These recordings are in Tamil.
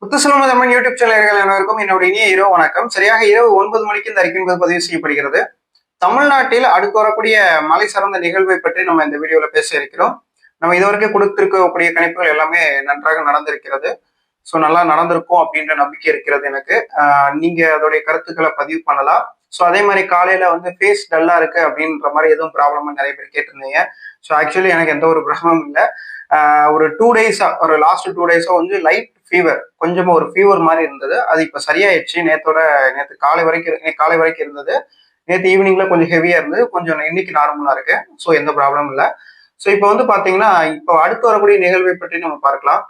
முத்துசுலம தமிழ் யூடியூப் சேனல்கள் அனைவருக்கும் என்னுடைய இனிய இரவு வணக்கம். சரியாக இரவு 9 மணிக்கு இந்த அறிக்கை என்பது பதிவு செய்யப்படுகிறது. தமிழ்நாட்டில் அடுத்து வரக்கூடிய மழை சார்ந்த நிகழ்வை பற்றி நம்ம இந்த வீடியோல பேச இருக்கிறோம். நம்ம இதுவரைக்கும் கொடுத்திருக்கக்கூடிய கணிப்புகள் எல்லாமே நன்றாக நடந்திருக்கிறது. ஸோ நல்லா நடந்திருக்கும் அப்படின்ற நம்பிக்கை இருக்கிறது எனக்கு. நீங்க அதோடைய கருத்துக்களை பதிவு பண்ணலாம். ஸோ அதே மாதிரி காலையில வந்து ஃபேஸ் டல்லா இருக்கு அப்படின்ற மாதிரி எதுவும் ப்ராப்ளமா நிறைய பேர் கேட்டிருந்தீங்க. ஸோ ஆக்சுவலி எனக்கு எந்த ஒரு ப்ராப்ளமும் இல்லை. ஒரு 2 டேஸா, ஒரு லாஸ்ட் 2 டேஸா வந்து லைட் ஃபீவர், கொஞ்சமா ஒரு ஃபீவர் மாதிரி இருந்தது. அது இப்ப சரியாயிடுச்சு. நேற்று காலை வரைக்கும் இருந்தது. நேற்று ஈவினிங்ல கொஞ்சம் ஹெவியா இருந்தது. கொஞ்சம் இன்னைக்கு நார்மலா இருக்கு. ஸோ எந்த ப்ராப்ளமும் இல்லை. ஸோ இப்போ வந்து பாத்தீங்கன்னா, இப்போ அடுத்து வரக்கூடிய நிகழ்வை பற்றி நம்ம பார்க்கலாம்.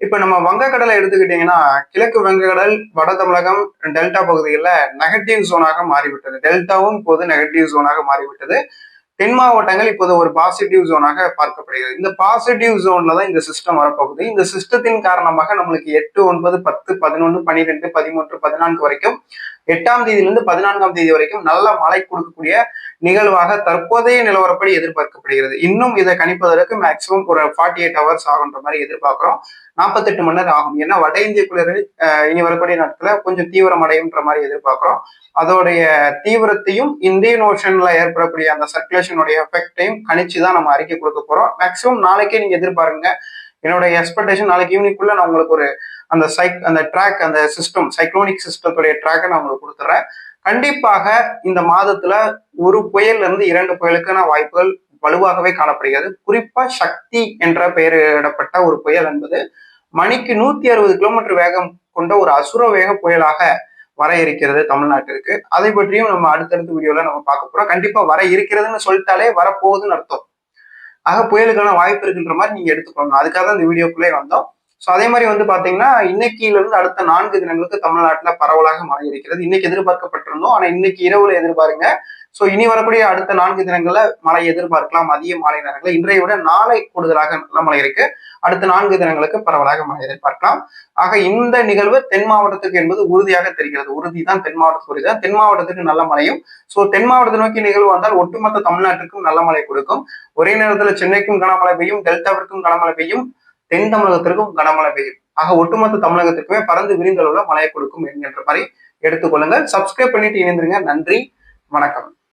இப்ப நம்ம வங்கக்கடலை எடுத்துக்கிட்டீங்கன்னா, கிழக்கு வங்கக்கடல், வட தமிழகம், டெல்டா பகுதிகளில் நெகட்டிவ் ஜோனாக மாறிவிட்டது. டெல்டாவும் இப்போது நெகட்டிவ் ஜோனாக மாறிவிட்டது. தென் மாவட்டங்கள் இப்போது ஒரு பாசிட்டிவ் ஜோனாக பார்க்கப்படுகிறது. இந்த பாசிட்டிவ் ஜோன்ல தான் இந்த சிஸ்டம் வரப்போகுது. இந்த சிஸ்டத்தின் காரணமாக நம்மளுக்கு 8, 9, 10, 11, 12, 13, 14 வரைக்கும், 8ஆம் தேதியிலிருந்து 14ஆம் தேதி வரைக்கும் நல்ல மழை கொடுக்கக்கூடிய நிகழ்வாக தற்போதைய நிலவரப்படி எதிர்பார்க்கப்படுகிறது. இன்னும் இதை கணிப்பதற்கு மேக்சிமம் ஒரு 48 ஹவர்ஸ் ஆகுன்ற மாதிரி எதிர்பார்க்கிறோம். 48 மணி நேரம் ஆகும். ஏன்னா வட இந்திய குளிர்கள் இனி வரக்கூடிய நாட்கள கொஞ்சம் தீவிரம் அடையும்ன்ற மாதிரி எதிர்பார்க்கிறோம். அதோடைய தீவிரத்தையும் இந்தியன் ஓஷன்ல ஏற்படக்கூடிய அந்த சர்க்குலேஷனுடைய எஃபெக்டையும் கணிச்சுதான் நம்ம அறிக்கை கொடுக்க போறோம். மேக்சிமம் நாளைக்கே நீங்க எதிர்பாருங்க. என்னுடைய எக்ஸ்பெக்டேஷன் நாளைக்கு ஈவினிங்குள்ள நான் உங்களுக்கு ஒரு அந்த ட்ராக், அந்த சிஸ்டம், சைக்ளோனிக் சிஸ்டத்துடைய ட்ராக்கை நான் உங்களுக்கு கொடுத்துறேன். கண்டிப்பாக இந்த மாதத்துல ஒரு புயல்ல இருந்து 2 புயலுக்கான வாய்ப்புகள் வலுவாகவே காணப்படுகிறது. குறிப்பா சக்தி என்ற பெயரிடப்பட்ட ஒரு புயல் என்பது மணிக்கு 160 கிலோமீட்டர் வேகம் கொண்ட ஒரு அசுர வேக புயலாக வர இருக்கிறது தமிழ்நாட்டிற்கு. அதை பற்றியும் நம்ம அடுத்தடுத்த வீடியோல நம்ம பார்க்க போறோம். கண்டிப்பா வர இருக்கிறதுன்னு சொல்லிட்டாலே வரப்போகுதுன்னு அர்த்தம். ஆக புயலுக்கான வாய்ப்பு இருக்குன்ற மாதிரி நீங்க எடுத்துக்கோங்க. அதுக்காக தான் இந்த வீடியோக்குள்ளே வந்தோம். ஸோ அதே மாதிரி வந்து பாத்தீங்கன்னா, இன்னைக்கில இருந்து அடுத்த 4 தினங்களுக்கு தமிழ்நாட்டுல பரவலாக மழை இருக்கிறது. இன்னைக்கு எதிர்பார்க்கப்பட்டிருந்தோம். ஆனா இன்னைக்கு இரவுல எதிர்பாருங்க. ஸோ இனி வரக்கூடிய அடுத்த 4 தினங்கள்ல மழை எதிர்பார்க்கலாம். மதிய மாலை நேரங்களில் இன்றைய விட நாளை கூடுதலாக நல்ல மழை இருக்கு. அடுத்த 4 தினங்களுக்கு பரவலாக மழை எதிர்பார்க்கலாம். ஆக இந்த நிகழ்வு தென் மாவட்டத்துக்கு என்பது உறுதியாக தெரிகிறது. உறுதிதான், தென் மாவட்டத்துக்கு உறுதிதான். தென் மாவட்டத்துக்கு நல்ல மழையும், ஸோ தென் மாவட்டத்தை நோக்கி நிகழ்வு வந்தால் ஒட்டுமொத்த தமிழ்நாட்டுக்கும் நல்ல மழை கொடுக்கும். ஒரே நேரத்துல சென்னைக்கும் கனமழை பெய்யும், டெல்டாவிற்கும் கனமழை பெய்யும், தென் தமிழகத்திற்கும் கனமழை பெய்யும். ஆக ஒட்டுமொத்த தமிழகத்திற்குமே பறந்து விரிந்தளவுல மழையை கொடுக்கும் என்கின்ற மாதிரி எடுத்துக்கொள்ளுங்கள். சப்ஸ்கிரைப் பண்ணிட்டு இணைந்துருங்க. நன்றி, வணக்கம்.